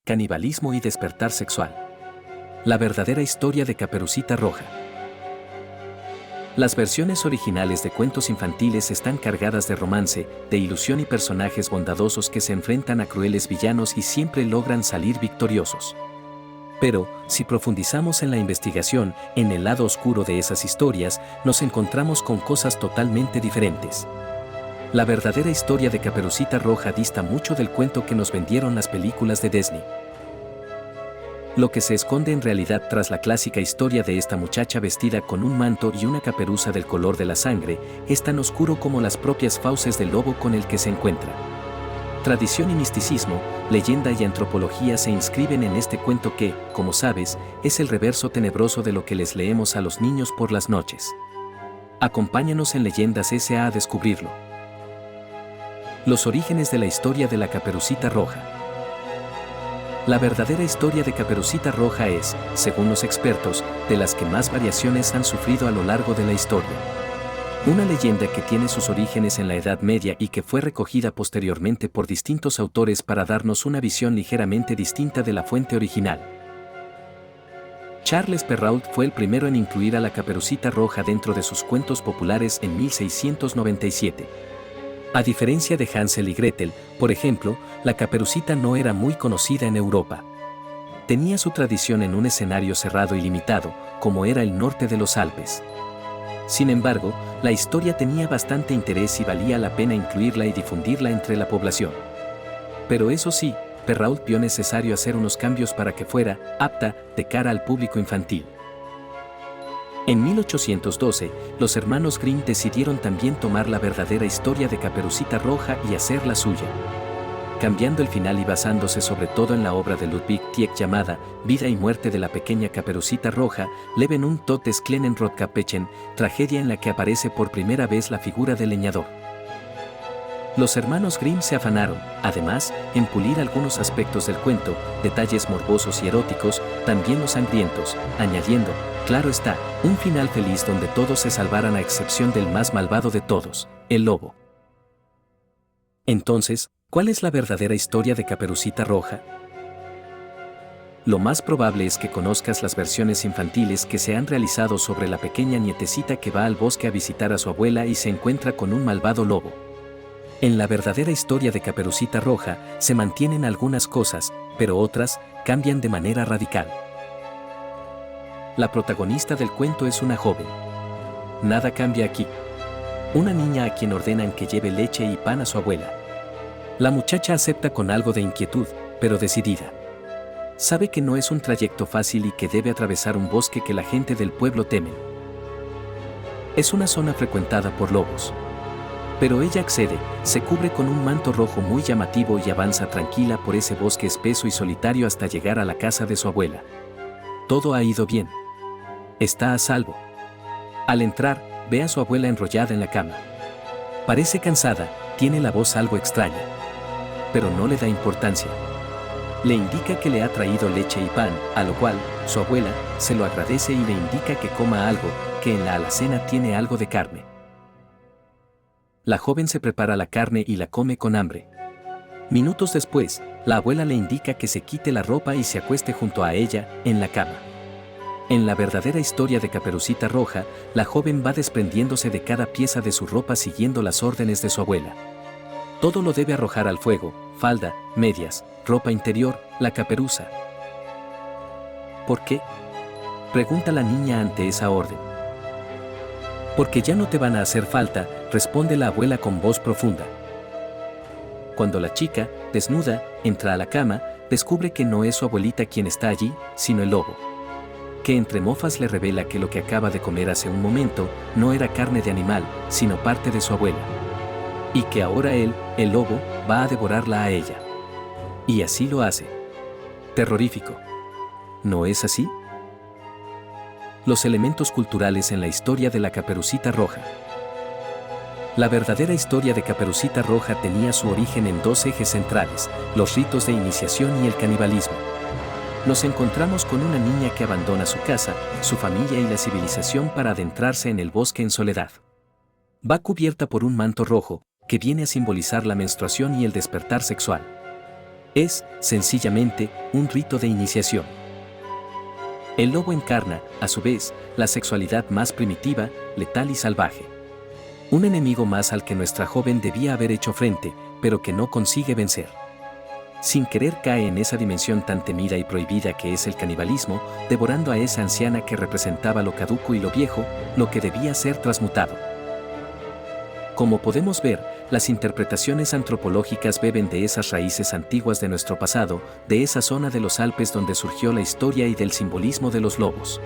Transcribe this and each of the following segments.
canibalismo y despertar sexual. La verdadera historia de Caperucita Roja. Las versiones originales de cuentos infantiles están cargadas de romance, de ilusión y personajes bondadosos que se enfrentan a crueles villanos y siempre logran salir victoriosos. Pero, si profundizamos en la investigación, en el lado oscuro de esas historias, nos encontramos con cosas totalmente diferentes. La verdadera historia de Caperucita Roja dista mucho del cuento que nos vendieron las películas de Disney. Lo que se esconde en realidad tras la clásica historia de esta muchacha vestida con un manto y una caperuza del color de la sangre es tan oscuro como las propias fauces del lobo con el que se encuentra. Tradición y misticismo, leyenda y antropología se inscriben en este cuento que, como sabes, es el reverso tenebroso de lo que les leemos a los niños por las noches. Acompáñanos en Leyendas S.A. a descubrirlo. Los orígenes de la historia de la Caperucita Roja. La verdadera historia de Caperucita Roja es, según los expertos, de las que más variaciones han sufrido a lo largo de la historia. Una leyenda que tiene sus orígenes en la Edad Media y que fue recogida posteriormente por distintos autores para darnos una visión ligeramente distinta de la fuente original. Charles Perrault fue el primero en incluir a la Caperucita Roja dentro de sus cuentos populares en 1697. A diferencia de Hansel y Gretel, por ejemplo, la Caperucita no era muy conocida en Europa. Tenía su tradición en un escenario cerrado y limitado, como era el norte de los Alpes. Sin embargo, la historia tenía bastante interés y valía la pena incluirla y difundirla entre la población. Pero eso sí, Perrault vio necesario hacer unos cambios para que fuera apta de cara al público infantil. En 1812, los hermanos Grimm decidieron también tomar la verdadera historia de Caperucita Roja y hacerla suya. Cambiando el final y basándose sobre todo en la obra de Ludwig Tieck llamada Vida y muerte de la pequeña Caperucita Roja, Leben und Tod des kleinen Rotkäppchen, tragedia en la que aparece por primera vez la figura del leñador. Los hermanos Grimm se afanaron, además, en pulir algunos aspectos del cuento, detalles morbosos y eróticos, también los sangrientos, añadiendo, claro está, un final feliz donde todos se salvaran a excepción del más malvado de todos, el lobo. Entonces, ¿cuál es la verdadera historia de Caperucita Roja? Lo más probable es que conozcas las versiones infantiles que se han realizado sobre la pequeña nietecita que va al bosque a visitar a su abuela y se encuentra con un malvado lobo. En la verdadera historia de Caperucita Roja se mantienen algunas cosas, pero otras cambian de manera radical. La protagonista del cuento es una joven. Nada cambia aquí. Una niña a quien ordenan que lleve leche y pan a su abuela. La muchacha acepta con algo de inquietud, pero decidida. Sabe que no es un trayecto fácil y que debe atravesar un bosque que la gente del pueblo temen. Es una zona frecuentada por lobos. Pero ella accede, se cubre con un manto rojo muy llamativo y avanza tranquila por ese bosque espeso y solitario hasta llegar a la casa de su abuela. Todo ha ido bien. Está a salvo. Al entrar, ve a su abuela enrollada en la cama. Parece cansada, tiene la voz algo extraña. Pero no le da importancia. Le indica que le ha traído leche y pan, a lo cual, su abuela, se lo agradece y le indica que coma algo, que en la alacena tiene algo de carne. La joven se prepara la carne y la come con hambre. Minutos después, la abuela le indica que se quite la ropa y se acueste junto a ella, en la cama. En la verdadera historia de Caperucita Roja, la joven va desprendiéndose de cada pieza de su ropa siguiendo las órdenes de su abuela. Todo lo debe arrojar al fuego, falda, medias, ropa interior, la caperuza. ¿Por qué?, pregunta la niña ante esa orden. Porque ya no te van a hacer falta, responde la abuela con voz profunda. Cuando la chica, desnuda, entra a la cama, descubre que no es su abuelita quien está allí, sino el lobo. Que entre mofas le revela que lo que acaba de comer hace un momento no era carne de animal, sino parte de su abuela. Y que ahora él, el lobo, va a devorarla a ella. Y así lo hace. Terrorífico. ¿No es así? Los elementos culturales en la historia de la Caperucita Roja. La verdadera historia de Caperucita Roja tenía su origen en dos ejes centrales, los ritos de iniciación y el canibalismo. Nos encontramos con una niña que abandona su casa, su familia y la civilización para adentrarse en el bosque en soledad. Va cubierta por un manto rojo, que viene a simbolizar la menstruación y el despertar sexual. Es, sencillamente, un rito de iniciación. El lobo encarna, a su vez, la sexualidad más primitiva, letal y salvaje. Un enemigo más al que nuestra joven debía haber hecho frente, pero que no consigue vencer. Sin querer cae en esa dimensión tan temida y prohibida que es el canibalismo, devorando a esa anciana que representaba lo caduco y lo viejo, lo que debía ser transmutado. Como podemos ver, las interpretaciones antropológicas beben de esas raíces antiguas de nuestro pasado, de esa zona de los Alpes donde surgió la historia y del simbolismo de los lobos.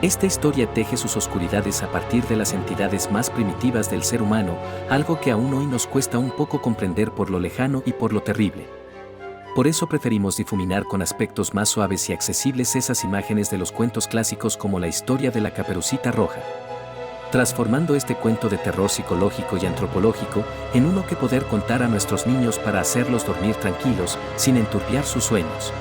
Esta historia teje sus oscuridades a partir de las entidades más primitivas del ser humano, algo que aún hoy nos cuesta un poco comprender por lo lejano y por lo terrible. Por eso preferimos difuminar con aspectos más suaves y accesibles esas imágenes de los cuentos clásicos como la historia de la Caperucita Roja, transformando este cuento de terror psicológico y antropológico en uno que poder contar a nuestros niños para hacerlos dormir tranquilos, sin enturbiar sus sueños.